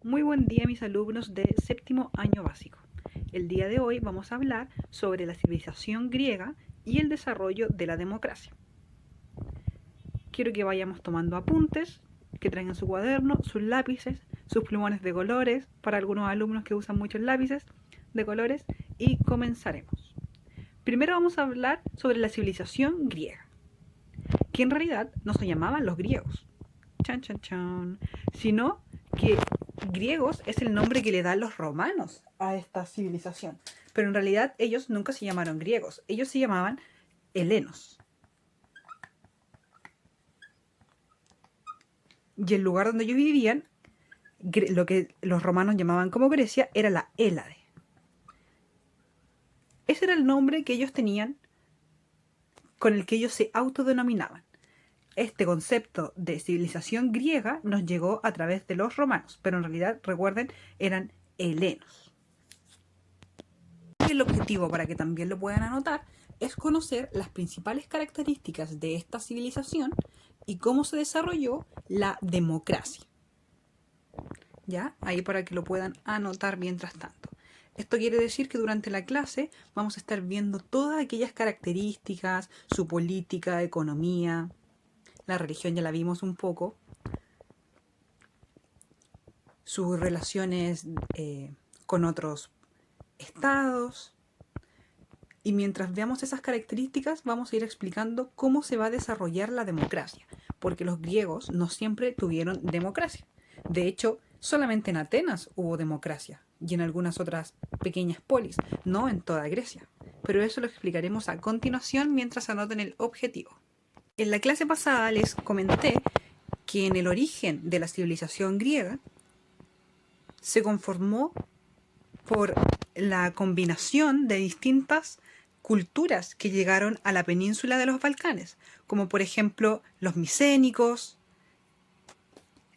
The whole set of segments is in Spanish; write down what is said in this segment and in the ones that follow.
Muy buen día mis alumnos de séptimo año básico. El día de hoy vamos a hablar sobre la civilización griega y el desarrollo de la democracia. Quiero que vayamos tomando apuntes, que traigan su cuaderno, sus lápices, sus plumones de colores, para algunos alumnos que usan muchos lápices de colores, y comenzaremos. Primero vamos a hablar sobre la civilización griega, que en realidad no se llamaban los griegos, sino que griegos es el nombre que le dan los romanos a esta civilización. Pero en realidad ellos nunca se llamaron griegos, ellos se llamaban helenos. Y el lugar donde ellos vivían, lo que los romanos llamaban como Grecia, era la Hélade. Ese era el nombre que ellos tenían, con el que ellos se autodenominaban. Este concepto de civilización griega nos llegó a través de los romanos, pero en realidad, recuerden, eran helenos. El objetivo, para que también lo puedan anotar, es conocer las principales características de esta civilización y cómo se desarrolló la democracia. ¿Ya? Ahí para que lo puedan anotar mientras tanto. Esto quiere decir que durante la clase vamos a estar viendo todas aquellas características, su política, economía. La religión ya la vimos un poco. Sus relaciones con otros estados. Y mientras veamos esas características, vamos a ir explicando cómo se va a desarrollar la democracia. Porque los griegos no siempre tuvieron democracia. De hecho, solamente en Atenas hubo democracia. Y en algunas otras pequeñas polis. No en toda Grecia. Pero eso lo explicaremos a continuación mientras anoten el objetivo. En la clase pasada les comenté que en el origen de la civilización griega se conformó por la combinación de distintas culturas que llegaron a la península de los Balcanes, como por ejemplo los micénicos,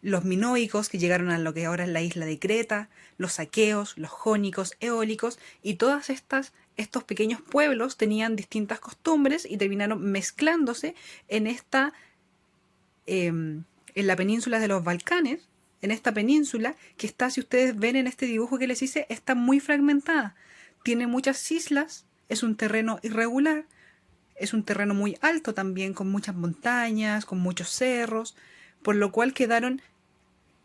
los minoicos que llegaron a lo que ahora es la isla de Creta, los aqueos, los jónicos, eólicos, y todas estos pequeños pueblos tenían distintas costumbres y terminaron mezclándose en la península de los Balcanes, en esta península que está, si ustedes ven en este dibujo que les hice, está muy fragmentada. Tiene muchas islas, es un terreno irregular, es un terreno muy alto también, con muchas montañas, con muchos cerros, por lo cual quedaron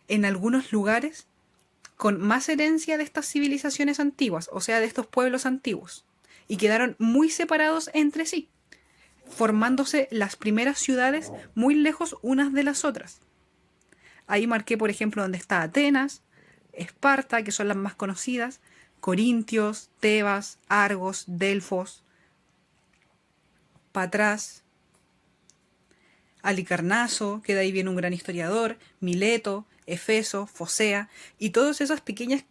en algunos lugares con más herencia de estas civilizaciones antiguas, o sea, de estos pueblos antiguos, y quedaron muy separados entre sí, formándose las primeras ciudades muy lejos unas de las otras. Ahí marqué, por ejemplo, donde está Atenas, Esparta, que son las más conocidas, Corintios, Tebas, Argos, Delfos, Patras, Halicarnaso, que de ahí viene un gran historiador, Mileto, Efeso, Focea, y todas esas pequeñas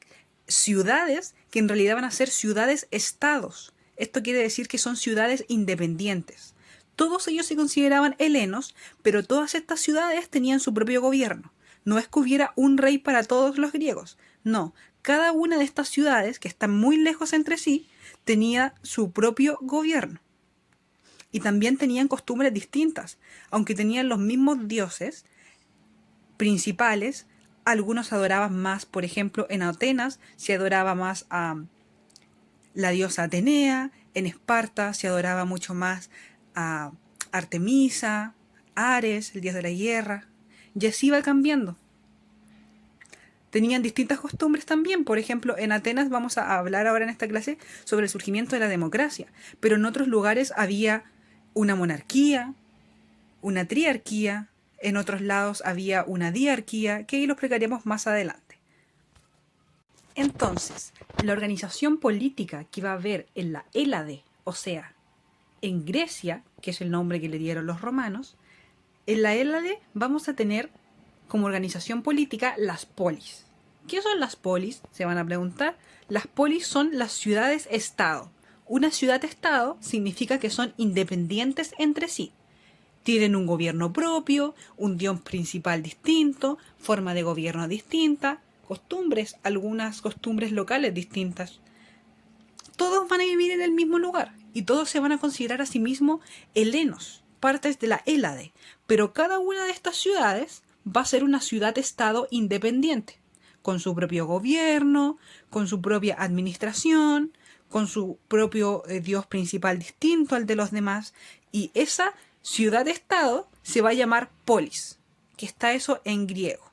ciudades que en realidad van a ser ciudades-estados. Esto quiere decir que son ciudades independientes. Todos ellos se consideraban helenos, pero todas estas ciudades tenían su propio gobierno. No es que hubiera un rey para todos los griegos. No, cada una de estas ciudades, que están muy lejos entre sí, tenía su propio gobierno. Y también tenían costumbres distintas. Aunque tenían los mismos dioses principales, algunos adoraban más, por ejemplo, en Atenas se adoraba más a la diosa Atenea, en Esparta se adoraba mucho más a Artemisa, Ares, el dios de la guerra, y así va cambiando. Tenían distintas costumbres también. Por ejemplo, en Atenas vamos a hablar ahora en esta clase sobre el surgimiento de la democracia, pero en otros lugares había una monarquía, una triarquía, en otros lados había una diarquía, que ahí lo explicaremos más adelante. Entonces, la organización política que va a haber en la Hélade, o sea, en Grecia, que es el nombre que le dieron los romanos, en la Hélade vamos a tener como organización política las polis. ¿Qué son las polis? Se van a preguntar. Las polis son las ciudades-estado. Una ciudad-estado significa que son independientes entre sí. Tienen un gobierno propio, un dios principal distinto, forma de gobierno distinta, costumbres, algunas costumbres locales distintas. Todos van a vivir en el mismo lugar y todos se van a considerar a sí mismos helenos, partes de la Hélade, pero cada una de estas ciudades va a ser una ciudad-estado independiente. con su propio gobierno, con su propia administración, con su propio dios principal distinto al de los demás, y esa ciudad-estado se va a llamar polis, que está eso en griego.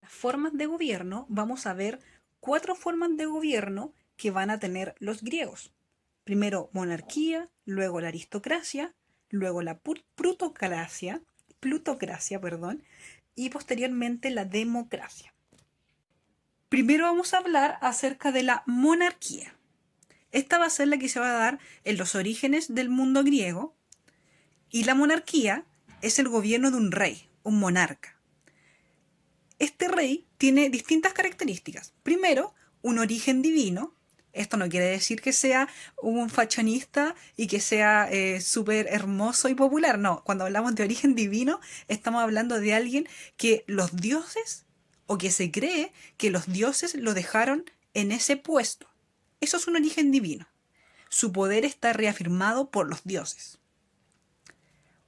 Las formas de gobierno, vamos a ver 4 formas de gobierno que van a tener los griegos. Primero monarquía, luego la aristocracia, luego la plutocracia, y posteriormente la democracia. Primero vamos a hablar acerca de la monarquía. Esta va a ser la que se va a dar en los orígenes del mundo griego, y la monarquía es el gobierno de un rey, un monarca. Este rey tiene distintas características. Primero, un origen divino. Esto no quiere decir que sea un fashionista y que sea súper hermoso y popular. No, cuando hablamos de origen divino, estamos hablando de alguien que los dioses, o que se cree que los dioses lo dejaron en ese puesto. Eso es un origen divino. Su poder está reafirmado por los dioses.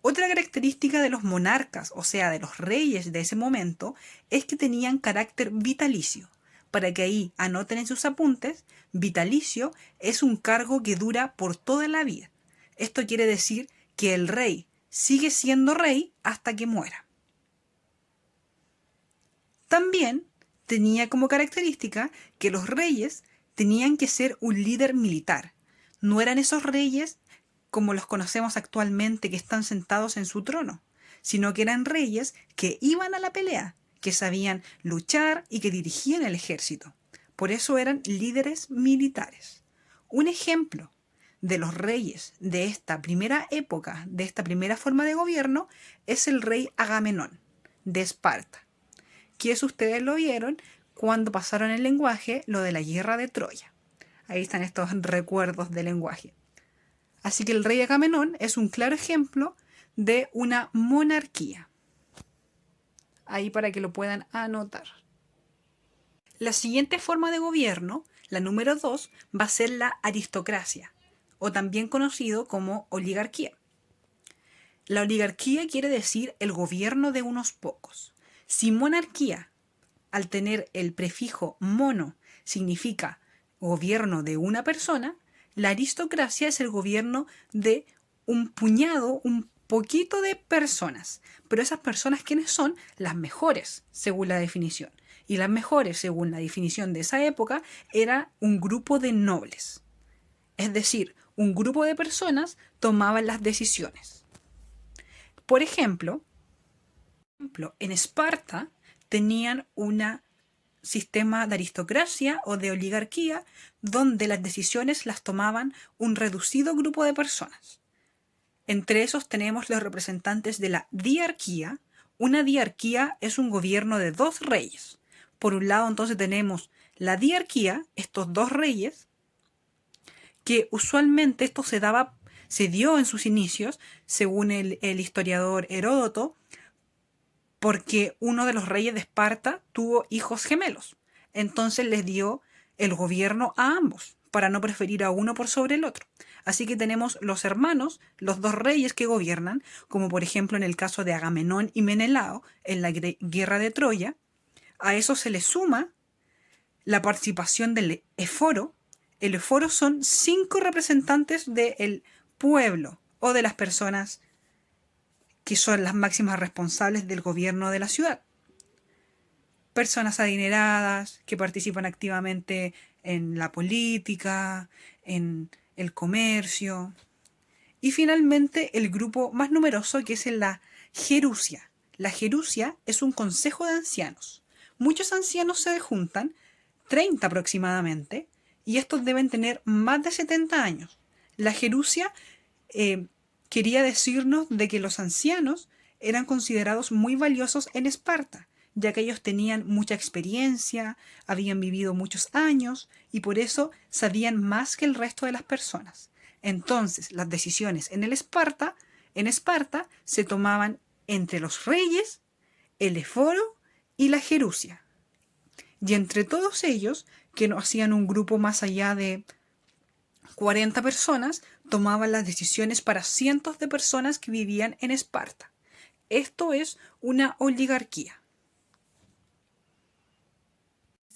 Otra característica de los monarcas, o sea, de los reyes de ese momento, es que tenían carácter vitalicio. Para que ahí anoten en sus apuntes, vitalicio es un cargo que dura por toda la vida. Esto quiere decir que el rey sigue siendo rey hasta que muera. También tenía como característica que los reyes tenían que ser un líder militar. No eran esos reyes como los conocemos actualmente que están sentados en su trono, sino que eran reyes que iban a la pelea, que sabían luchar y que dirigían el ejército. Por eso eran líderes militares. Un ejemplo de los reyes de esta primera época, de esta primera forma de gobierno, es el rey Agamenón de Esparta, que eso ustedes lo vieron cuando pasaron el lenguaje lo de la guerra de Troya. Ahí están estos recuerdos del lenguaje. Así que el rey Agamenón es un claro ejemplo de una monarquía. Ahí para que lo puedan anotar. La siguiente forma de gobierno, la número 2, va a ser la aristocracia, o también conocido como oligarquía. La oligarquía quiere decir el gobierno de unos pocos. Si monarquía, al tener el prefijo mono, significa gobierno de una persona, la aristocracia es el gobierno de un puñado, un poquito de personas. Pero esas personas, ¿quiénes son? Las mejores, según la definición. Y las mejores, según la definición de esa época, era un grupo de nobles. Es decir, un grupo de personas tomaban las decisiones. Por ejemplo, en Esparta tenían un sistema de aristocracia o de oligarquía donde las decisiones las tomaban un reducido grupo de personas. Entre esos tenemos los representantes de la diarquía. Una diarquía es un gobierno de 2 reyes. Por un lado, entonces tenemos la diarquía, estos 2 reyes, que usualmente esto se dio en sus inicios, según el historiador Heródoto, porque uno de los reyes de Esparta tuvo hijos gemelos. Entonces les dio el gobierno a ambos, para no preferir a uno por sobre el otro. Así que tenemos los hermanos, los 2 reyes que gobiernan, como por ejemplo en el caso de Agamenón y Menelao en la guerra de Troya. A eso se le suma la participación del eforo. El eforo son 5 representantes del pueblo o de las personas que son las máximas responsables del gobierno de la ciudad. Personas adineradas que participan activamente en la política, en el comercio. Y finalmente el grupo más numeroso, que es la gerusia. La gerusia es un consejo de ancianos. Muchos ancianos se juntan, 30 aproximadamente, y estos deben tener más de 70 años. La gerusia quería decirnos de que los ancianos eran considerados muy valiosos en Esparta, ya que ellos tenían mucha experiencia, habían vivido muchos años y por eso sabían más que el resto de las personas. Entonces, las decisiones en Esparta se tomaban entre los reyes, el eforo y la gerusia. Y entre todos ellos, que no hacían un grupo más allá de 40 personas, tomaban las decisiones para cientos de personas que vivían en Esparta. Esto es una oligarquía.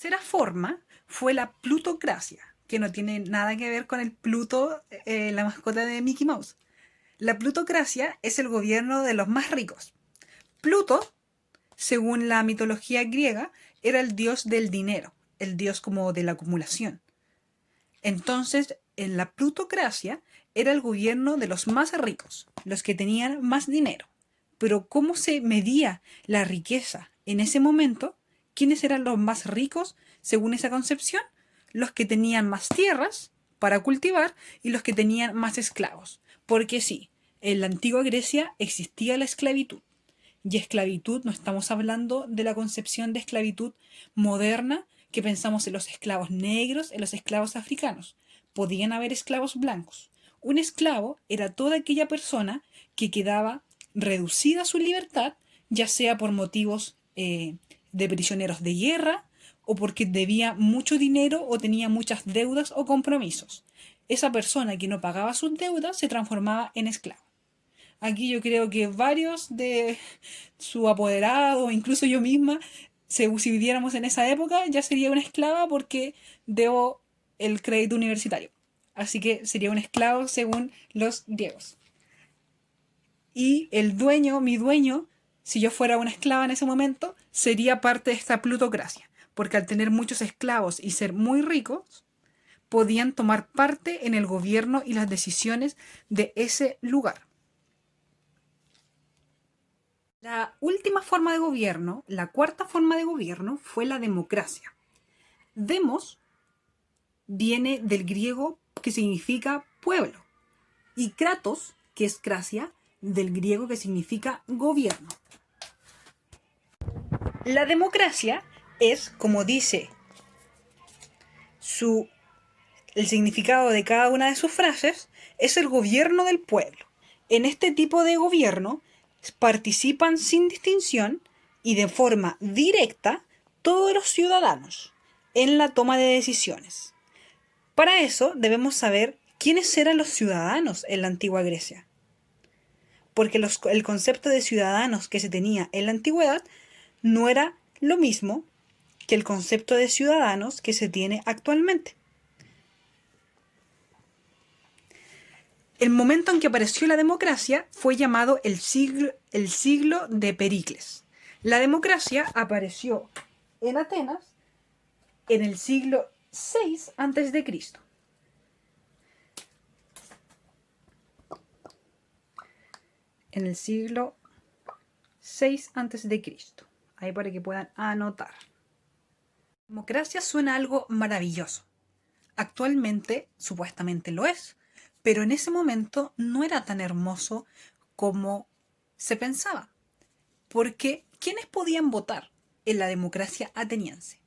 Tercera forma fue la plutocracia, que no tiene nada que ver con el Pluto, la mascota de Mickey Mouse. La plutocracia es el gobierno de los más ricos. Pluto, según la mitología griega, era el dios del dinero, el dios como de la acumulación. Entonces, en la plutocracia era el gobierno de los más ricos, los que tenían más dinero. Pero ¿cómo se medía la riqueza en ese momento? ¿Quiénes eran los más ricos según esa concepción? Los que tenían más tierras para cultivar y los que tenían más esclavos. Porque sí, en la antigua Grecia existía la esclavitud. Y esclavitud, no estamos hablando de la concepción de esclavitud moderna que pensamos en los esclavos negros, en los esclavos africanos. Podían haber esclavos blancos. Un esclavo era toda aquella persona que quedaba reducida a su libertad, ya sea por motivos de prisioneros de guerra o porque debía mucho dinero o tenía muchas deudas o compromisos. Esa persona que no pagaba sus deudas se transformaba en esclavo. Aquí yo creo que varios de su apoderado, incluso yo misma, si viviéramos en esa época, ya sería una esclava porque debo el crédito universitario. Así que sería un esclavo según los griegos. Y el dueño, mi dueño, si yo fuera una esclava en ese momento, sería parte de esta plutocracia. Porque al tener muchos esclavos y ser muy ricos, podían tomar parte en el gobierno y las decisiones de ese lugar. La última forma de gobierno, la cuarta forma de gobierno, fue la democracia. Demos viene del griego que significa pueblo y kratos, que es gracia, del griego que significa gobierno. La democracia es, como dice el significado de cada una de sus frases, es el gobierno del pueblo. En este tipo de gobierno participan sin distinción y de forma directa todos los ciudadanos en la toma de decisiones. Para eso debemos saber quiénes eran los ciudadanos en la antigua Grecia. Porque el concepto de ciudadanos que se tenía en la antigüedad no era lo mismo que el concepto de ciudadanos que se tiene actualmente. El momento en que apareció la democracia fue llamado el siglo de Pericles. La democracia apareció en Atenas en el siglo VI a.C. En el siglo VI a.C. Ahí para que puedan anotar. Democracia suena algo maravilloso. Actualmente, supuestamente lo es, pero en ese momento no era tan hermoso como se pensaba. Porque, ¿quiénes podían votar en la democracia ateniense?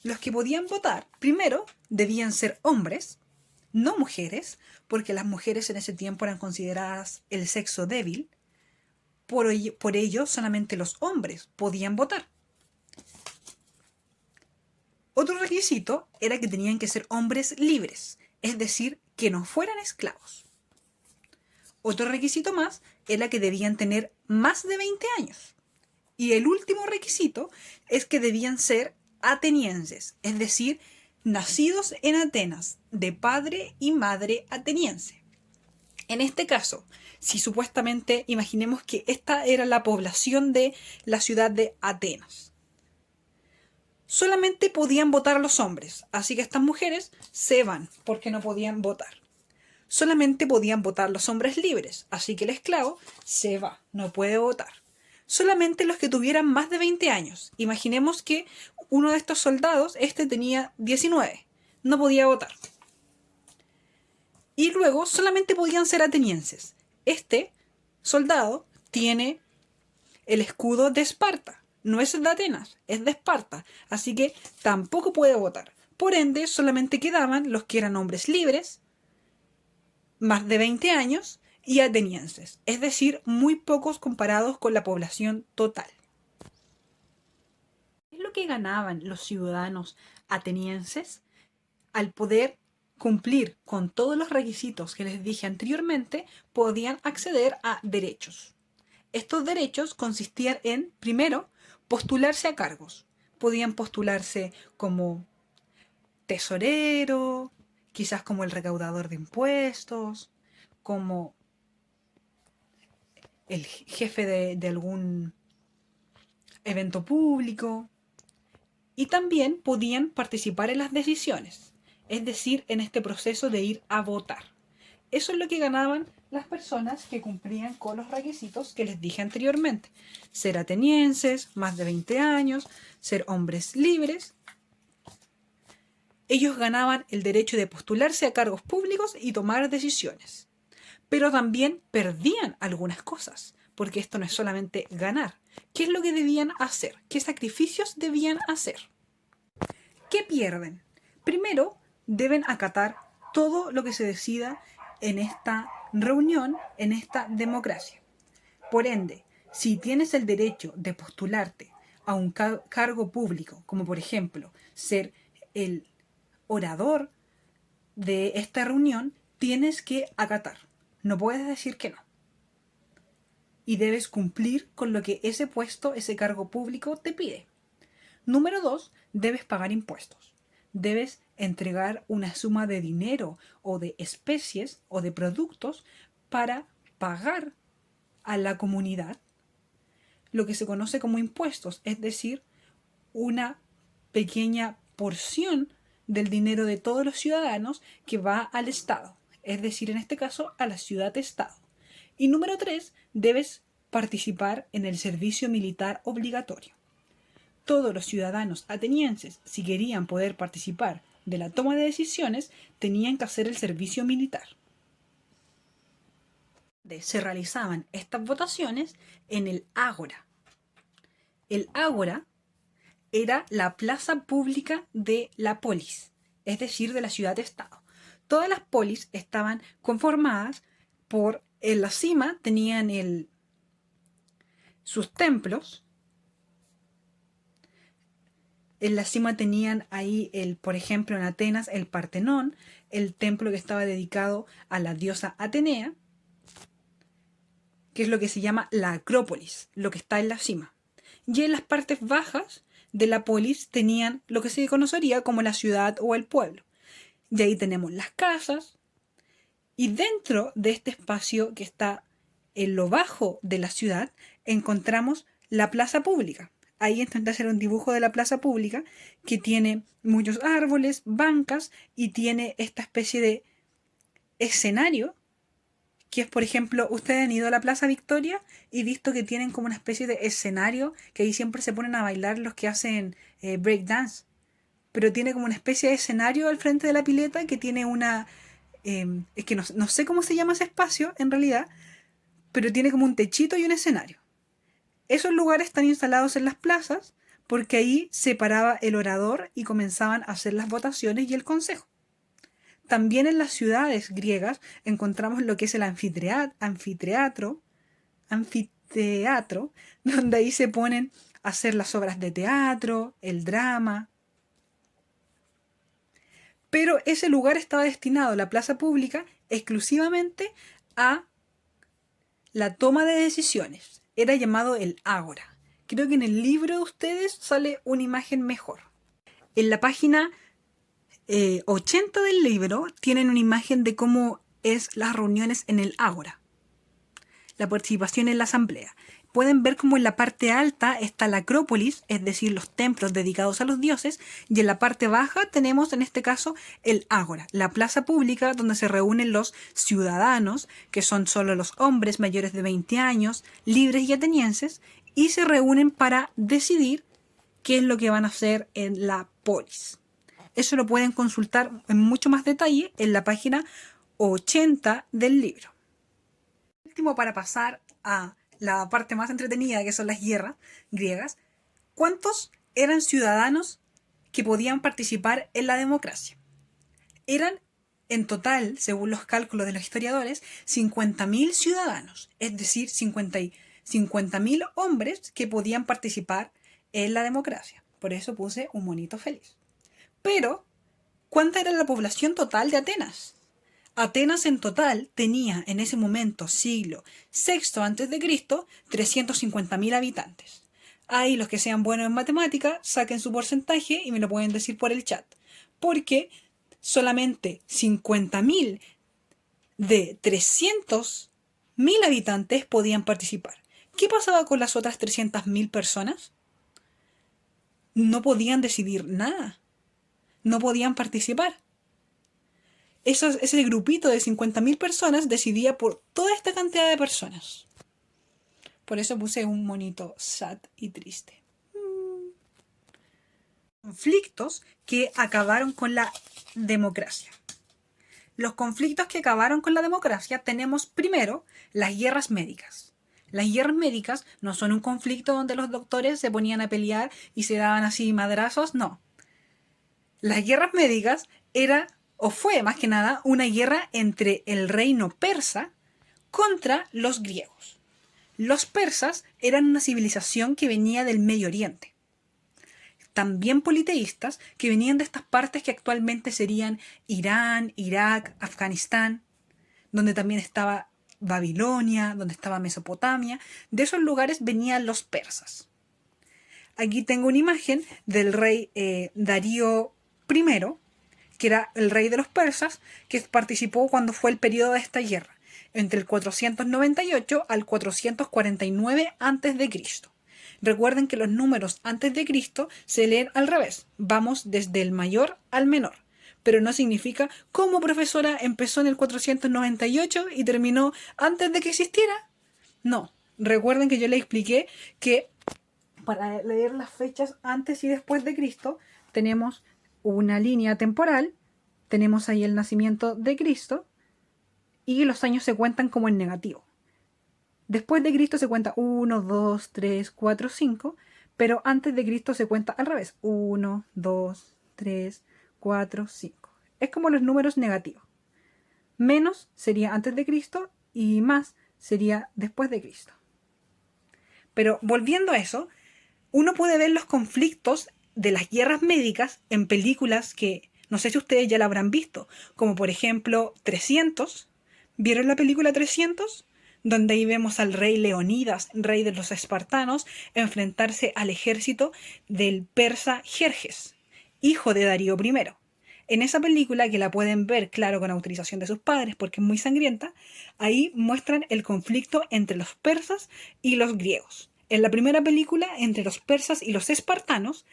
Los que podían votar, primero, debían ser hombres, no mujeres, porque las mujeres en ese tiempo eran consideradas el sexo débil. Por ello, solamente los hombres podían votar. Otro requisito era que tenían que ser hombres libres, es decir, que no fueran esclavos. Otro requisito más era que debían tener más de 20 años. Y el último requisito es que debían ser atenienses, es decir, nacidos en Atenas, de padre y madre ateniense. En este caso, si supuestamente imaginemos que esta era la población de la ciudad de Atenas, solamente podían votar los hombres, así que estas mujeres se van porque no podían votar. Solamente podían votar los hombres libres, así que el esclavo se va, no puede votar. Solamente los que tuvieran más de 20 años. Imaginemos que uno de estos soldados, tenía 19, no podía votar. Y luego solamente podían ser atenienses. Este soldado tiene el escudo de Esparta. No es de Atenas, es de Esparta. Así que tampoco puede votar. Por ende, solamente quedaban los que eran hombres libres, más de 20 años, y atenienses. Es decir, muy pocos comparados con la población total. ¿Qué es lo que ganaban los ciudadanos atenienses? Al poder cumplir con todos los requisitos que les dije anteriormente, podían acceder a derechos. Estos derechos consistían en, primero, postularse a cargos. podían postularse como tesorero, quizás como el recaudador de impuestos, como el jefe de algún evento público, y también podían participar en las decisiones, es decir, en este proceso de ir a votar. Eso es lo que ganaban las personas que cumplían con los requisitos que les dije anteriormente. Ser atenienses, más de 20 años, ser hombres libres. Ellos ganaban el derecho de postularse a cargos públicos y tomar decisiones. Pero también perdían algunas cosas, porque esto no es solamente ganar. ¿Qué es lo que debían hacer? ¿Qué sacrificios debían hacer? ¿Qué pierden? Primero, deben acatar todo lo que se decida en esta reunión, en esta democracia. Por ende, si tienes el derecho de postularte a un cargo público, como por ejemplo ser el orador de esta reunión, tienes que acatar. No puedes decir que no. Y debes cumplir con lo que ese puesto, ese cargo público te pide. Número 2, debes pagar impuestos. Debes entregar una suma de dinero o de especies o de productos para pagar a la comunidad lo que se conoce como impuestos, es decir, una pequeña porción del dinero de todos los ciudadanos que va al Estado, es decir, en este caso a la ciudad-estado. Y número 3, debes participar en el servicio militar obligatorio. Todos los ciudadanos atenienses, si querían poder participar de la toma de decisiones, tenían que hacer el servicio militar. Se realizaban estas votaciones en el ágora. El ágora era la plaza pública de la polis, es decir, de la ciudad-estado. Todas las polis estaban conformadas por, en la cima tenían sus templos. En la cima tenían ahí, por ejemplo, en Atenas, el Partenón, el templo que estaba dedicado a la diosa Atenea, que es lo que se llama la Acrópolis, lo que está en la cima. Y en las partes bajas de la polis tenían lo que se conocería como la ciudad o el pueblo. Y ahí tenemos las casas, y dentro de este espacio que está en lo bajo de la ciudad, encontramos la plaza pública. Ahí intenté hacer un dibujo de la plaza pública que tiene muchos árboles, bancas y tiene esta especie de escenario que es, por ejemplo, ustedes han ido a la Plaza Victoria y visto que tienen como una especie de escenario que ahí siempre se ponen a bailar los que hacen breakdance. Pero tiene como una especie de escenario al frente de la pileta que tiene una... es que no sé cómo se llama ese espacio en realidad, pero tiene como un techito y un escenario. Esos lugares están instalados en las plazas porque ahí se paraba el orador y comenzaban a hacer las votaciones y el consejo. También en las ciudades griegas encontramos lo que es el anfiteatro, donde ahí se ponen a hacer las obras de teatro, el drama. Pero ese lugar estaba destinado, la plaza pública, exclusivamente a la toma de decisiones. Era llamado el ágora. Creo que en el libro de ustedes sale una imagen mejor. En la página 80 del libro tienen una imagen de cómo es las reuniones en el ágora, la participación en la asamblea. Pueden ver cómo en la parte alta está la Acrópolis, es decir, los templos dedicados a los dioses, y en la parte baja tenemos en este caso el ágora, la plaza pública donde se reúnen los ciudadanos, que son solo los hombres mayores de 20 años, libres y atenienses, y se reúnen para decidir qué es lo que van a hacer en la polis. Eso lo pueden consultar en mucho más detalle en la página 80 del libro. Último, para pasar a la parte más entretenida, que son las guerras griegas, ¿cuántos eran ciudadanos que podían participar en la democracia? Eran en total, según los cálculos de los historiadores, 50.000 ciudadanos, es decir, 50.000 hombres que podían participar en la democracia. Por eso puse un monito feliz. Pero, ¿cuánta era la población total de Atenas? Atenas en total tenía en ese momento, siglo VI a.C., 350.000 habitantes. Ahí los que sean buenos en matemática, saquen su porcentaje y me lo pueden decir por el chat. Porque solamente 50.000 de 300.000 habitantes podían participar. ¿Qué pasaba con las otras 300.000 personas? No podían decidir nada. No podían participar. Ese grupito de 50.000 personas decidía por toda esta cantidad de personas. Por eso puse un monito sad y triste. Conflictos que acabaron con la democracia. Los conflictos que acabaron con la democracia tenemos primero las guerras médicas. Las guerras médicas no son un conflicto donde los doctores se ponían a pelear y se daban así madrazos, no. Las guerras médicas fue más que nada una guerra entre el reino persa contra los griegos. Los persas eran una civilización que venía del Medio Oriente. También politeístas que venían de estas partes que actualmente serían Irán, Irak, Afganistán, donde también estaba Babilonia, donde estaba Mesopotamia. De esos lugares venían los persas. Aquí tengo una imagen del rey Darío I, que era el rey de los persas, que participó cuando fue el periodo de esta guerra, entre el 498 al 449 a.C. Recuerden que los números antes de Cristo se leen al revés. Vamos desde el mayor al menor. Pero no significa cómo profesora empezó en el 498 y terminó antes de que existiera. No. Recuerden que yo les expliqué que para leer las fechas antes y después de Cristo tenemos una línea temporal. Tenemos ahí el nacimiento de Cristo y los años se cuentan como en negativo. Después de Cristo se cuenta 1, 2, 3, 4, 5, pero antes de Cristo se cuenta al revés. 1, 2, 3, 4, 5. Es como los números negativos. Menos sería antes de Cristo y más sería después de Cristo. Pero volviendo a eso, uno puede ver los conflictos de las guerras médicas en películas que no sé si ustedes ya la habrán visto, como por ejemplo 300. ¿Vieron la película 300? Donde ahí vemos al rey Leonidas, rey de los espartanos, enfrentarse al ejército del persa Jerjes, hijo de Darío I. En esa película, que la pueden ver, claro, con autorización de sus padres porque es muy sangrienta, ahí muestran el conflicto entre los persas y los griegos. En la primera película, entre los persas y los espartanos,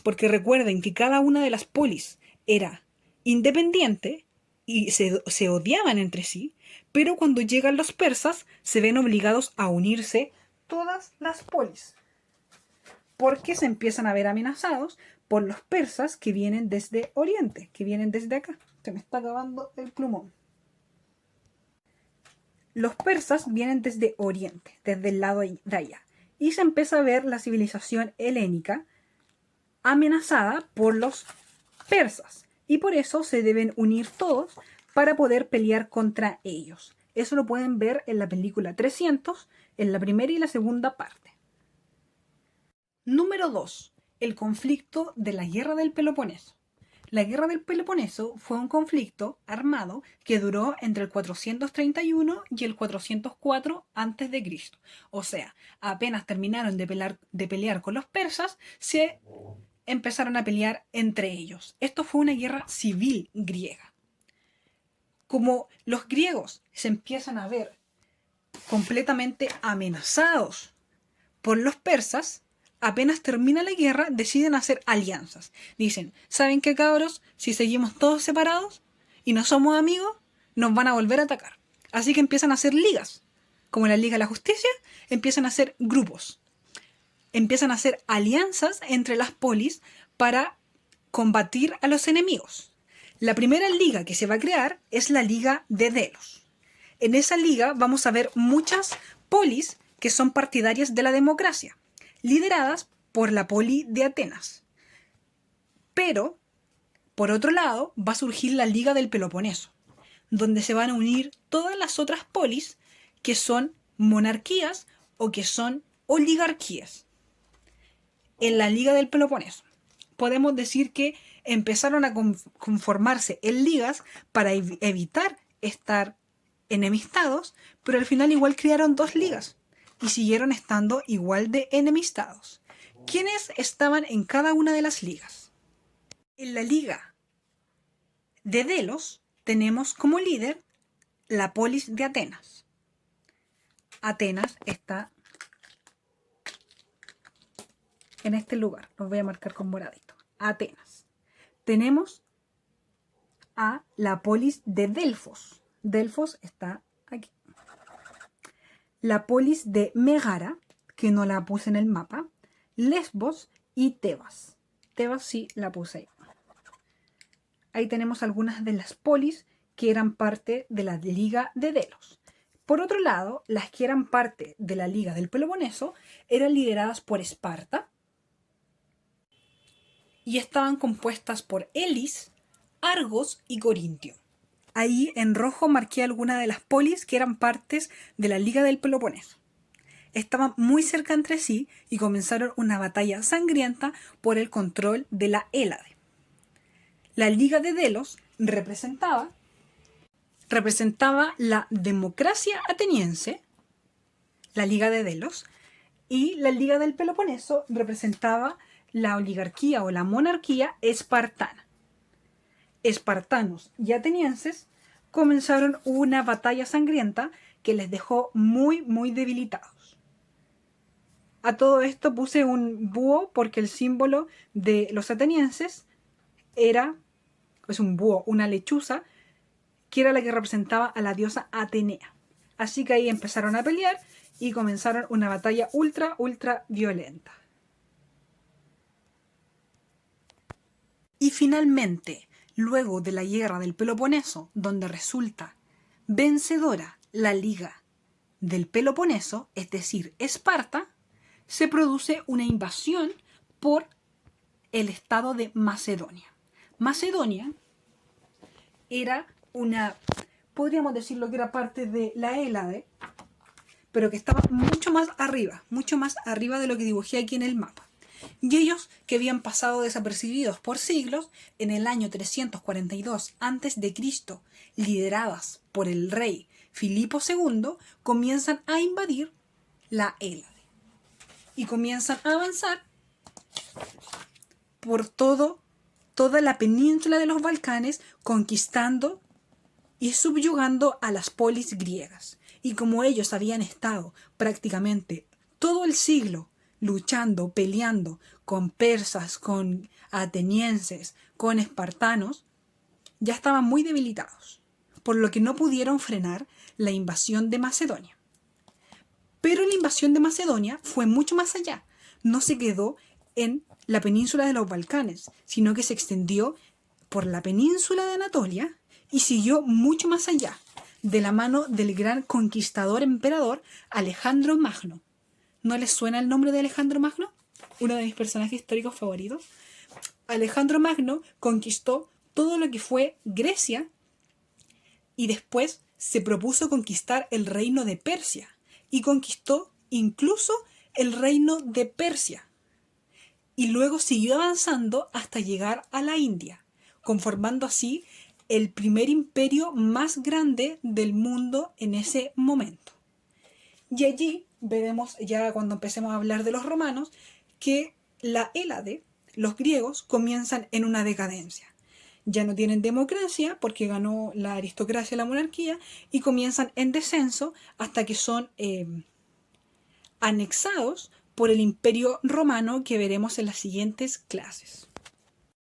porque recuerden que cada una de las polis era independiente y se odiaban entre sí, pero cuando llegan los persas se ven obligados a unirse todas las polis, porque se empiezan a ver amenazados por los persas que vienen desde Oriente, que vienen desde acá. Se me está acabando el plumón. Los persas vienen desde Oriente, desde el lado de allá, y se empieza a ver la civilización helénica amenazada por los persas, y por eso se deben unir todos para poder pelear contra ellos. Eso lo pueden ver en la película 300, en la primera y la segunda parte. Número 2. El conflicto de la Guerra del Peloponeso. La Guerra del Peloponeso fue un conflicto armado que duró entre el 431 y el 404 a.C. O sea, apenas terminaron de pelear con los persas, se empezaron a pelear entre ellos. Esto fue una guerra civil griega. Como los griegos se empiezan a ver completamente amenazados por los persas, apenas termina la guerra, deciden hacer alianzas. Dicen, ¿saben qué, cabros? Si seguimos todos separados y no somos amigos, nos van a volver a atacar. Así que empiezan a hacer ligas. Como la Liga de la Justicia, empiezan a hacer grupos. Empiezan a hacer alianzas entre las polis para combatir a los enemigos. La primera liga que se va a crear es la Liga de Delos. En esa liga vamos a ver muchas polis que son partidarias de la democracia, lideradas por la poli de Atenas. Pero, por otro lado, va a surgir la Liga del Peloponeso, donde se van a unir todas las otras polis que son monarquías o que son oligarquías. En la Liga del Peloponeso podemos decir que empezaron a conformarse en ligas para evitar estar enemistados, pero al final igual crearon dos ligas. y siguieron estando igual de enemistados. ¿Quiénes estaban en cada una de las ligas? En la liga de Delos tenemos como líder la polis de Atenas. Atenas está en este lugar, los voy a marcar con moradito. Atenas. Tenemos a la polis de Delfos. Delfos está aquí. La polis de Megara, que no la puse en el mapa. Lesbos y Tebas. Tebas sí la puse ahí. Ahí tenemos algunas de las polis que eran parte de la Liga de Delos. Por otro lado, las que eran parte de la Liga del Peloponeso eran lideradas por Esparta y estaban compuestas por Elis, Argos y Corintio. Ahí en rojo marqué algunas de las polis que eran partes de la Liga del Peloponeso. Estaban muy cerca entre sí y comenzaron una batalla sangrienta por el control de la Hélade. La Liga de Delos representaba la democracia ateniense, la Liga de Delos, y la Liga del Peloponeso representaba la oligarquía o la monarquía espartana. Espartanos y atenienses comenzaron una batalla sangrienta que les dejó muy, muy debilitados. A todo esto puse un búho porque el símbolo de los atenienses es un búho, una lechuza, que era la que representaba a la diosa Atenea. Así que ahí empezaron a pelear y comenzaron una batalla ultra violenta. Y finalmente, luego de la guerra del Peloponeso, donde resulta vencedora la Liga del Peloponeso, es decir, Esparta, se produce una invasión por el estado de Macedonia. Macedonia era podríamos decirlo que era parte de la Hélade, pero que estaba mucho más arriba de lo que dibujé aquí en el mapa. Y ellos, que habían pasado desapercibidos por siglos, en el año 342 a.C., lideradas por el rey Filipo II, comienzan a invadir la Hélade y comienzan a avanzar por toda la península de los Balcanes, conquistando y subyugando a las polis griegas. Y como ellos habían estado prácticamente todo el siglo luchando, peleando con persas, con atenienses, con espartanos, ya estaban muy debilitados, por lo que no pudieron frenar la invasión de Macedonia. Pero la invasión de Macedonia fue mucho más allá. No se quedó en la península de los Balcanes, sino que se extendió por la península de Anatolia y siguió mucho más allá, de la mano del gran conquistador emperador Alejandro Magno. ¿No les suena el nombre de Alejandro Magno? Uno de mis personajes históricos favoritos. Alejandro Magno conquistó todo lo que fue Grecia y después se propuso conquistar el reino de Persia y conquistó incluso el reino de Persia. Y luego siguió avanzando hasta llegar a la India, conformando así el primer imperio más grande del mundo en ese momento. Y allí veremos, ya cuando empecemos a hablar de los romanos, que la Hélade, los griegos, comienzan en una decadencia. Ya no tienen democracia porque ganó la aristocracia y la monarquía y comienzan en descenso hasta que son anexados por el imperio romano que veremos en las siguientes clases.